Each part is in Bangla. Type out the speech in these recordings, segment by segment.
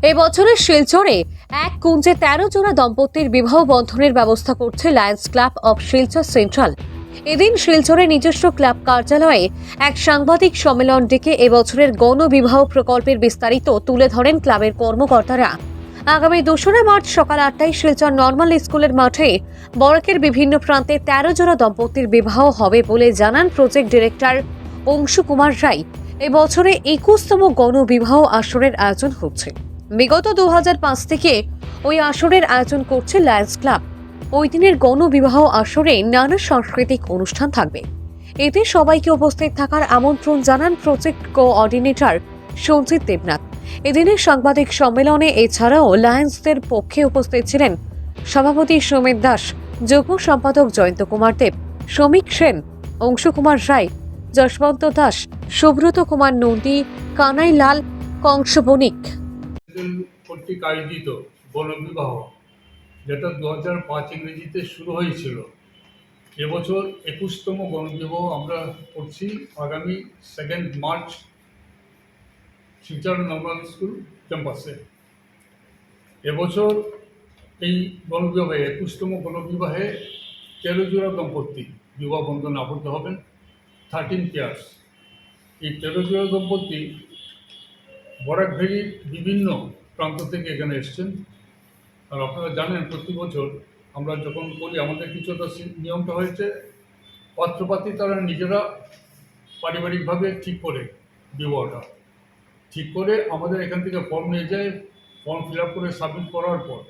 এবছরের শিলচরে এক কুঞ্জে ১৩ জোড়া দম্পতির বিবাহ বন্ধনের ব্যবস্থা করছে Lions club of Silchar central. এদিন শিলচরে নিজস্ব ক্লাব কার্যালয়ে এক সাংবাদিক সম্মেলন ডেকে এবছরের গণবিবাহ প্রকল্পের বিস্তারিত তুলে ধরেন ক্লাবের কর্মকর্তারা। আগামী ২রা মার্চ সকাল ৮টায় শিলচর নর্মাল স্কুলের মাঠে বরাকের বিভিন্ন প্রান্তে ১৩ জোড়া দম্পতির বিবাহ হবে বলে জানান প্রজেক্ট ডিরেক্টর অংশু কুমার রায়। এবছরে ২১তম গণবিবাহ আসরের আয়োজন হচ্ছে। বিগত ২০০৫ থেকে ওই আসরের আয়োজন করছে লায়ন্স ক্লাব। ওই দিনের গণবিবাহ আসরে নানা সাংস্কৃতিক অনুষ্ঠান থাকবে। এতে সবাইকে উপস্থিত থাকার আমন্ত্রণ জানান প্রজেক্ট কোঅর্ডিনেটর সঞ্জিত দেবনাথ। এদিনের সাংবাদিক সম্মেলনে এছাড়াও লায়ন্সদের পক্ষে উপস্থিত ছিলেন সভাপতি সুমিত দাস, যুগ্ম সম্পাদক জয়ন্ত কুমার দেব, শ্রমিক সেন, অংশু কুমার রায়, যশবন্ত দাস, সুব্রত কুমার নন্দী, কানাই লাল, কংস বণিক। কর্তৃক আয়োজিত গণবিবাহ, যেটা 2005 ইংরেজিতে শুরু হয়েছিল, এবছর 21তম গণবিবাহ আমরা করছি আগামী 2 মার্চ শিলচর নর্মাল স্কুল ক্যাম্পাসে। এবছর এই গণবিবাহে 21তম গণবিবাহে 13 জোড়া দম্পতি বিবাহ বন্ধনে আবদ্ধ হবেন, 13 পেয়ার্স। এই 13 জোড়া দম্পতি বরাক ভ্যালির বিভিন্ন প্রান্ত থেকে এখানে এসছেন। আর আপনারা জানেন প্রতি বছর আমরা যখন করি আমাদের কিছুটা নিয়মটা হয়েছে, পাত্রপাত্রী তারা নিজেরা পারিবারিকভাবে ঠিক করে বিবাহটা ঠিক করে আমাদের এখান থেকে ফর্ম নিয়ে যায়। ফর্ম ফিল আপ করে সাবমিট করার পর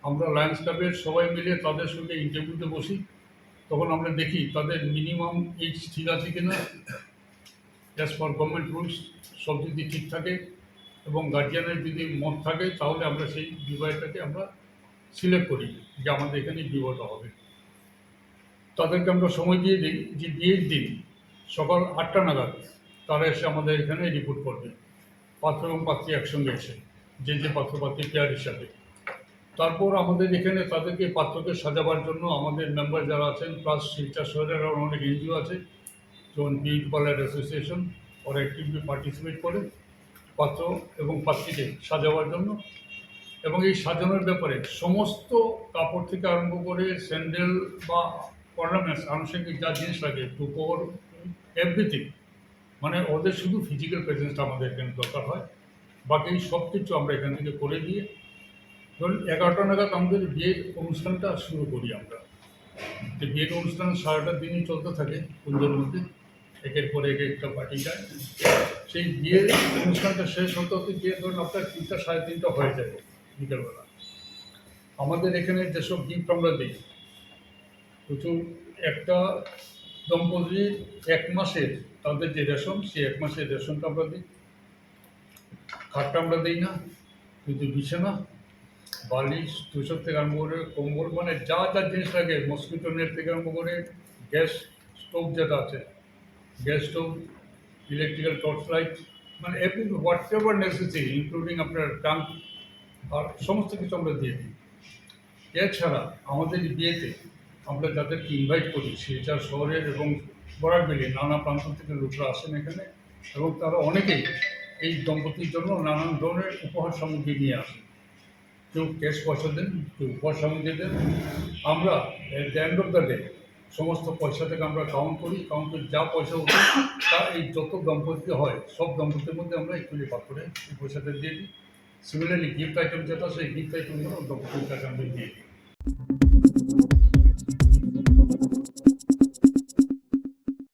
আমরা লায়ন্স ক্লাবের সবাই মিলে তাদের সঙ্গে ইন্টারভিউতে বসি। তখন আমরা দেখি তাদের মিনিমাম এজ ঠিক আছে কিনা, অ্যাজ পার গভর্নমেন্ট রুলস সব যদি ঠিক থাকে এবং গার্জিয়ানের যদি মত থাকে, তাহলে আমরা সেই বিবাহটাকে আমরা সিলেক্ট করি যে আমাদের এখানে বিবাহটা হবে। তাদেরকে আমরা সময় দিয়ে দিই যে বিয়ের দিন সকাল 8টা নাগাদ তারা এসে আমাদের এখানে রিপোর্ট করবে, পাত্র এবং পাত্রী একসঙ্গে এসে যে পাত্রপাত্রী পেয়ার হিসাবে। তারপর আমাদের এখানে তাদেরকে পাত্রকে সাজাবার জন্য আমাদের মেম্বার যারা আছেন, প্লাস শিলচর শহরের আরও অনেক এনজিও আছে, যেমন বিউটি পার্লার অ্যাসোসিয়েশন, ওরা অ্যাক্টিভলি পার্টিসিপেট করে পাত্র এবং পাত্রীকে সাজাবার জন্য। এবং এই সাজানোর ব্যাপারে সমস্ত কাপড় থেকে আরম্ভ করে স্যান্ডেল বা অর্নামেন্টস, আনুষঙ্গিক যা জিনিস লাগে, টুপর, এভরিথিং, মানে ওদের শুধু ফিজিক্যাল প্রেজেন্সটা আমাদের এখানে দরকার হয়। বাকি সব কিছু আমরা এখান থেকে করে দিয়ে ধরুন 11টা নাগাদ আমাদের বিয়ের অনুষ্ঠানটা শুরু করি আমরা। যে বিয়ের অনুষ্ঠান সারাটা দিনই চলতে থাকে কুঞ্জের মধ্যে, একের পরে একটা পার্টি যায়। সেই বিয়ের অনুষ্ঠানটা শেষ হতে হতে গিয়ে ধরুন আপনার 3টা সাড়ে 3টা হয়ে যাবে বিকেলবেলা। আমাদের এখানে যেসব গিফট আমরা দিই প্রচুর, একটা দম্পতির 1 মাসের তাদের যে রেশন, সেই 1 মাসের রেশনটা আমরা দিই। খাটটা আমরা দিই না, কিন্তু বিছানা, বালিশ, তুষক থেকে আরম্ভ করে কম্বল, মানে যা যা জিনিস লাগে, মসকিটো নেট থেকে আরম্ভ করে গ্যাস স্টোভ যেটা আছে, gas stove, electrical torch light, মানে every whatever necessary including আপনার ট্যাঙ্ক, আর সমস্ত কিছু আমরা দিয়ে দিই। এছাড়া আমাদের বিয়েতে আমরা যাদেরকে ইনভাইট করি শিলচর শহরের এবং বরাক ভ্যালির নানা প্রান্ত থেকে লোকরা আসেন এখানে, এবং তারা অনেকেই এই দম্পতির জন্য নানান ধরনের উপহার সামগ্রী নিয়ে আসেন। কেউ ক্যাশ পয়সা দেন, কেউ উপহার সামগ্রী দেন। আমরা at the end of the day সমস্ত পয়সা থেকে আমরা কাউন্ট করি, কাউন্ট করে যা পয়সা উঠে তা এই যত দম্পতি হয় সব দম্পতির মধ্যে আমরা একটু ভাগ করে এই পয়সাটা দিয়ে দিই। সিমিলারলি গিফট আইটেম যেটা, সেই গিফট আইটেমগুলো দম্পতির কাছে আমরা দিয়ে দিই।